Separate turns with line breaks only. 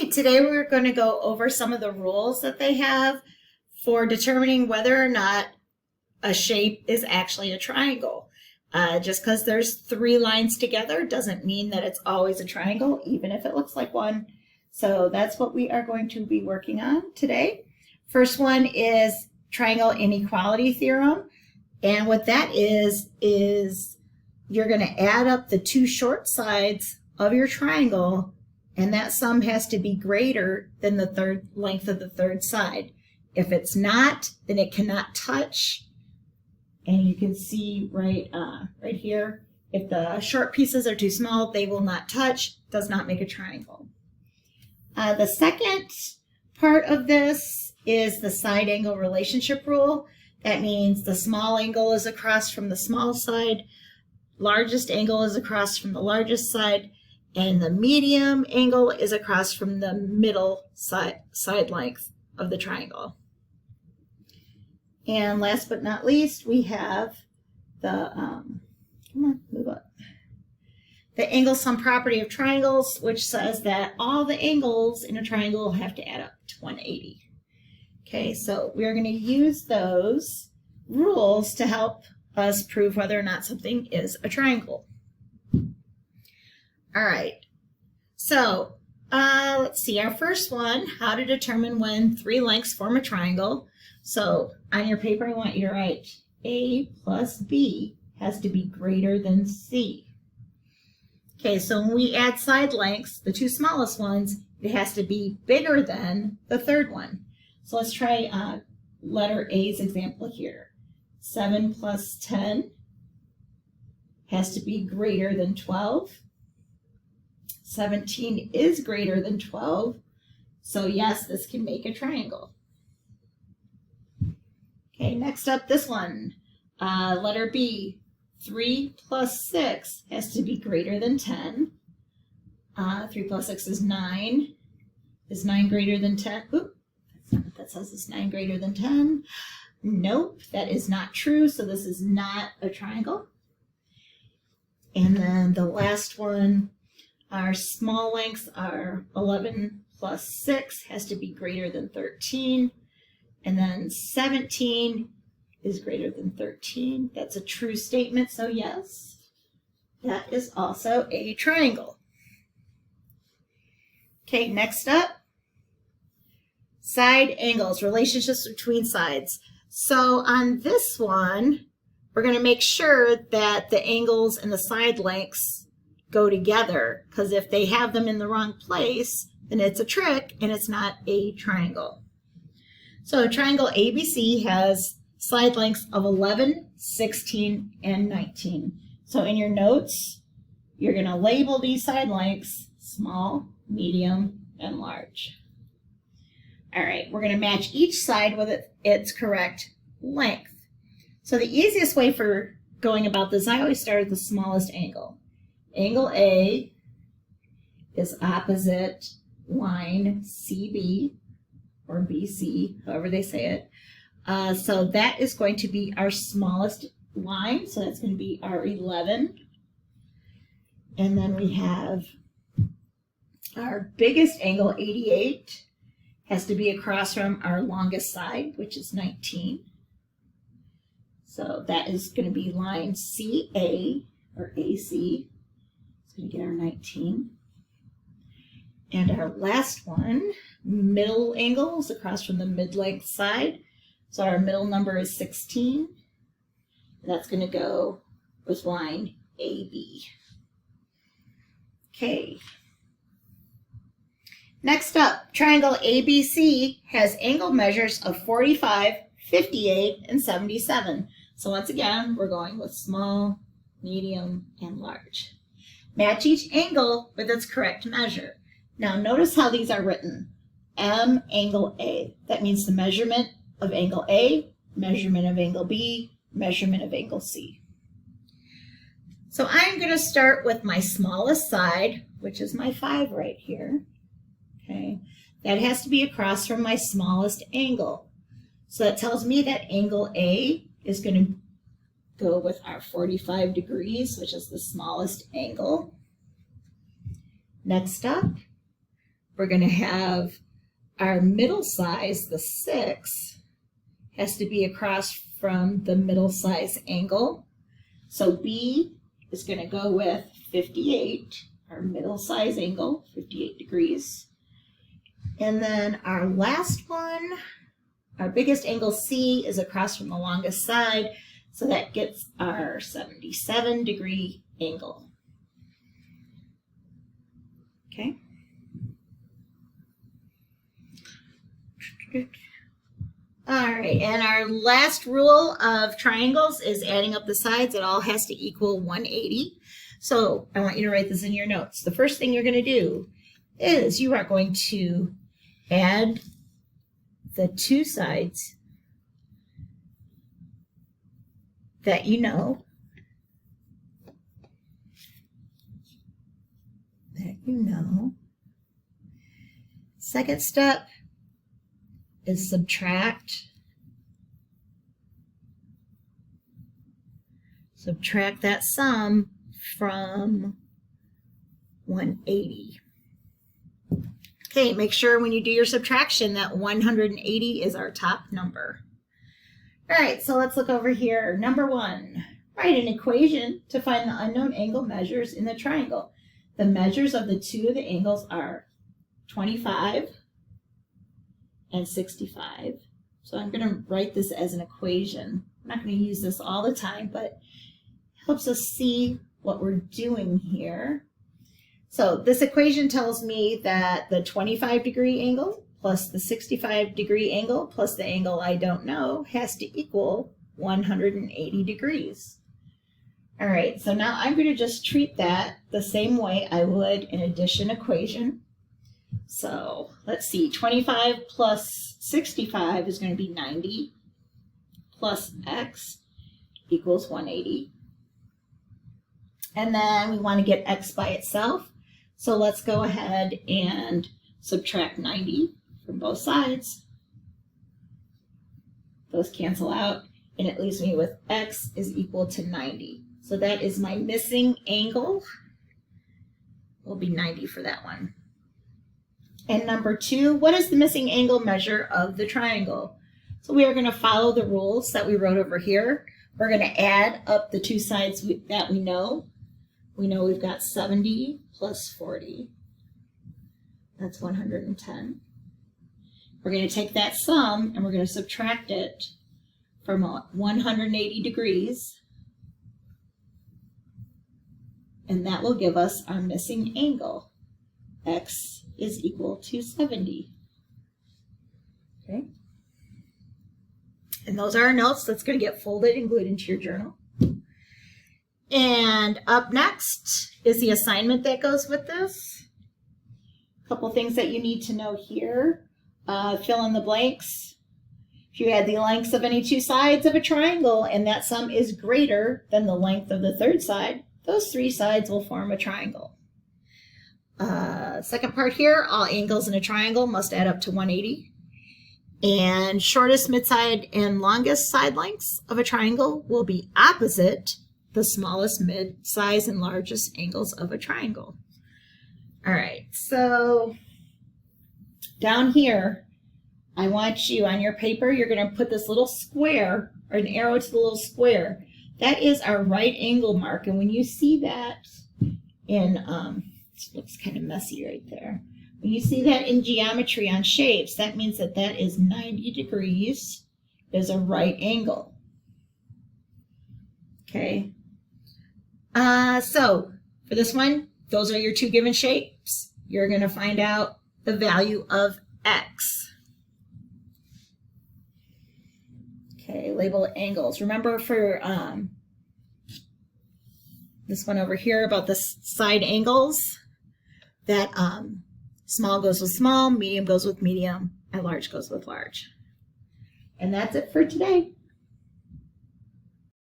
Hi, today we're going to go over some of the rules that they have for determining whether or not a shape is actually a triangle. Just because there's three lines together doesn't mean that it's always a triangle, even if it looks like one. So that's what we are going to be working on today. First one is triangle inequality theorem. And what that is you're going to add up the two short sides of your triangle, and that sum has to be greater than the third length of the third side. If it's not, then it cannot touch. And you can see right here, if the short pieces are too small, they will not touch, does not make a triangle. The second part of this is the side angle relationship rule. That means the small angle is across from the small side, largest angle is across from the largest side, and the medium angle is across from the middle side length of the triangle. And last but not least, we have the, the angle sum property of triangles, which says that all the angles in a triangle have to add up to 180. Okay, so we're going to use those rules to help us prove whether or not something is a triangle. All right, so let's see, our first one, how to determine when three lengths form a triangle. So on your paper, I want you to write A plus B has to be greater than C. Okay, so when we add side lengths, the two smallest ones, it has to be bigger than the third one. So let's try letter A's example here. 7 plus 10 has to be greater than 12. 17 is greater than 12. So yes, this can make a triangle. Okay, next up, this one. Letter B, 3 plus 6 has to be greater than 10. 3 plus 6 is 9. Is 9 greater than 10? Oop, that's not what that says. Is 9 greater than 10? Nope, that is not true. So this is not a triangle. And then the last one, our small lengths are 11 plus 6 has to be greater than 13. And then 17 is greater than 13. That's a true statement, so yes, that is also a triangle. Okay, next up, side angles, relationships between sides. So on this one, we're going to make sure that the angles and the side lengths go together, because if they have them in the wrong place, then it's a trick and it's not a triangle. So triangle ABC has side lengths of 11, 16, and 19. So in your notes, you're going to label these side lengths small, medium, and large. All right, we're going to match each side with its correct length. So the easiest way for going about this, I always start at the smallest angle. Angle A is opposite line CB, or BC, however they say it. So that is going to be our smallest line, so that's going to be our 11. And then we have our biggest angle, 88, has to be across from our longest side, which is 19. So that is going to be line CA, or AC. It's going to get our 19. And our last one, middle angles across from the mid-length side. So our middle number is 16. And that's going to go with line AB. Okay. Next up, triangle ABC has angle measures of 45, 58, and 77. So once again, we're going with small, medium, and large. Match each angle with its correct measure. Now notice how these are written. M angle A. That means the measurement of angle A, measurement of angle B, measurement of angle C. So I'm going to start with my smallest side, which is my 5 right here. Okay, that has to be across from my smallest angle. So that tells me that angle A is going to go with our 45 degrees, which is the smallest angle. Next up, we're going to have our middle size, the 6, has to be across from the middle size angle. So B is going to go with 58, our middle size angle, 58 degrees. And then our last one, our biggest angle C, is across from the longest side. So that gets our 77-degree angle. Okay. All right, and our last rule of triangles is adding up the sides. It all has to equal 180. So I want you to write this in your notes. The first thing you're going to do is you are going to add the two sides that you know. Second step is subtract. Subtract that sum from 180. Okay, make sure when you do your subtraction that 180 is our top number. All right, so let's look over here. Number 1, write an equation to find the unknown angle measures in the triangle. The measures of the two of the angles are 25 and 65. So I'm going to write this as an equation. I'm not going to use this all the time, but it helps us see what we're doing here. So this equation tells me that the 25-degree angle plus the 65-degree angle plus the angle I don't know has to equal 180 degrees. All right, so now I'm going to just treat that the same way I would an addition equation. So let's see, 25 plus 65 is going to be 90 plus x equals 180. And then we want to get x by itself. So let's go ahead and subtract 90 from both sides. Those cancel out, and it leaves me with x is equal to 90. So that is my missing angle. Will be 90 for that one. And number 2, what is the missing angle measure of the triangle? So we are going to follow the rules that we wrote over here. We're going to add up the two sides that we know. We know we've got 70 plus 40. That's 110. We're going to take that sum and we're going to subtract it from 180 degrees. And that will give us our missing angle. X is equal to 70. Okay. And those are our notes. That's going to get folded and glued into your journal. And up next is the assignment that goes with this. A couple things that you need to know here. Fill in the blanks. If you add the lengths of any two sides of a triangle and that sum is greater than the length of the third side, those three sides will form a triangle. Second part here, all angles in a triangle must add up to 180. And shortest, mid-side, and longest side lengths of a triangle will be opposite the smallest, mid-size, and largest angles of a triangle. All right, so down here, I want you on your paper, you're going to put this little square or an arrow to the little square. That is our right angle mark. And when you see that in, it looks kind of messy right there. When you see that in geometry on shapes, that means that that is 90 degrees is a right angle. Okay. So for this one, those are your two given shapes. You're going to find out the value of x. Okay, label angles. Remember for this one over here about the side angles, that small goes with small, medium goes with medium, and large goes with large. And that's it for today.